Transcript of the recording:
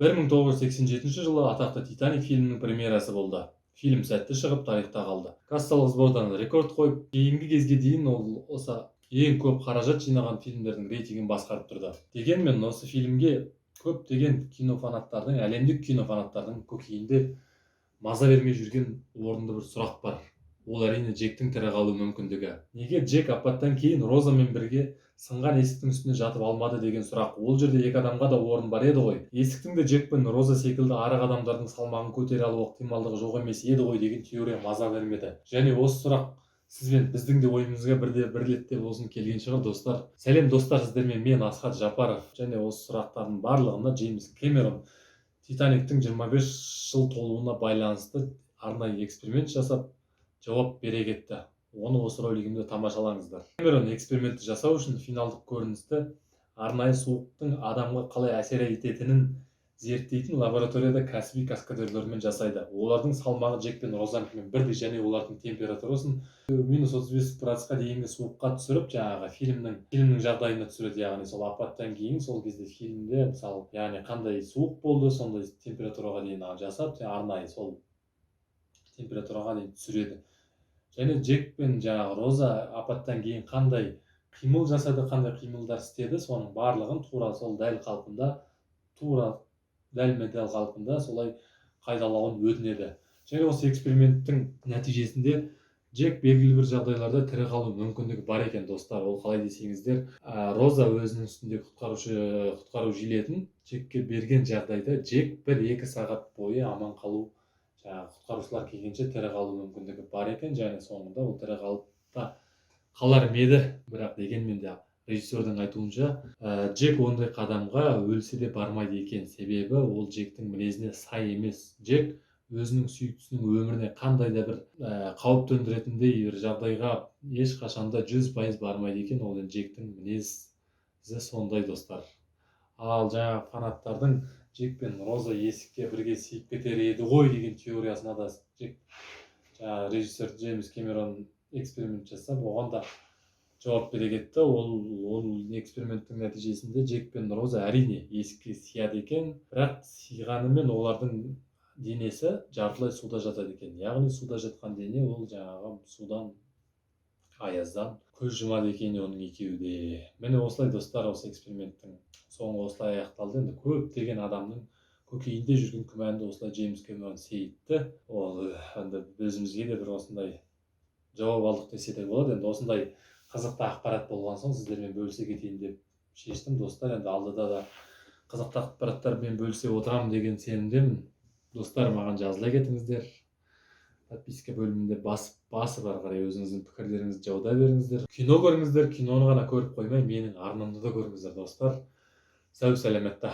1987 жылы атақты «Титаник» фильмінің премьерасы болды. Фильм сәтті шығып, тарихта қалды. Кассалық сбордан рекорд қойып, кейінгі кезге дейін ол ең көп қаражат жинаған фильмдердің рейтингін басқарып тұрды. Дегенмен, осы фильмге көптеген кинофанаттардың, әлемдік кинофанаттардың көкейінде маза бермей жүрген орынды бір сұрақ бар. Ол әрине Джектің тірі қалу мүмкіндігі. Неге Джек апаттан кейін Розамен бірге сынған есіктің үстіне жатып алмады деген сұрақ. Ол жерде екі адамға да орын бар еді ғой. Есіктің де Джек пен Роза секілді арық адамдардың салмағын көтере алу ықтималдығы жоқ емес еді ғой деген теория маза бермеді. Және осы сұрақ сіз бен біздің де ойымызға бір ретте болсын келген шығар, достар. Сәлем достар, сіздермен мен Асхат Жапаров. Және осы сұрақтардың барлығына Джеймс Кэмерон Титаниктің 25 жыл толуына байланысты арнайы эксперимент жасап жауап бере кетті. Оны осы ролигімде тамашалаңыздар. Кэмерон экспериментті жасау үшін финалдық көріністі арнайы суықтың адамға қалай әсер ететінін зерттейтін лабораторияда кәсіби каскадерлермен жасайды. Олардың салмағы Джек пен Розанікімен бірдей, және олардың температурасын -35 градусқа дейінгі суыққа түсіріп, жаңағы фильмнің жағдайына түсіреді. Яғни сол апаттан кейін сол кезде фильмде мысалы, яғни қандай суық болды, сондай температураға дейін жасап, арнайы сол температураға дейін түсіреді. Және Джек пен жаңағы Роза апаттан кейін қандай қимыл жасады, қандай қимылдар істеді, соның барлығын тура сол дәл қалпында солай қайталауын өтінеді. Және осы эксперименттің нәтижесінде Джек белгілі бір жағдайларда тірі қалу мүмкіндігі бар екен, достар. Ол қалай десеңіздер, Роза өзінің үстіндегі құтқару жилетін Джекке берген жағдайда Джек 1-2 сағат бойы аман қалу, құтқарушылар келгенше тірі қалу мүмкіндігі бар екен. Және соңында ол тірі қалып қалар ма еді. Бірақ дегенмен де режиссердің айтуынша, Джек ондай қадамға өлсе де бармайды екен. Себебі ол Джектің мінезіне сай емес. Джек өзінің сүйіктісінің өміріне қандай да бір қауіп төндіретіндей бір жағдайға ешқашанда 100% бармайды екен. Ол Джектің мінезі сондай, достар. Ал жаңағы фанаттардың Джек пен Роза есікке бірге сиіп кетер еді ғой деген теориясына да режиссер Джеймс Кэмерон эксперимент жасап, оған да жауап бере кетті. Ол эксперименттің нәтижесінде Джек пен Роза әрине есікке сияды екен, бірақ сиғанымен олардың денесі жартылай суда жатады екен. Яғни суда жатқан дене ол жаңағы судан, аяздан көз жұмады екен оның екеуі де. Міне осылай, достар, осы эксперименттің соңы осылай аяқталды. Енді көптеген адамның көкейінде жүрген күмәнді осылай Джеймс Кэмерон сейітті. Ол енді өзімізге де бір осындай жауап алдық десе де болады. Енді осындай қызықты ақпарат болған соң сіздермен бөлісе кетейін деп шештім, достар. Енді алдыда да қызықты ақпараттармен бөлісе отырамын деген сенімдемін. Достар, маған жазыла кетіңіздер. Подписка бөлімінде басып ары қарай өзіңіздің пікірлеріңізді жауда беріңіздер. Кино көріңіздер, киноны ғана көріп қоймай, менің арнамды да көріңіздер, достар. Сау саламатта.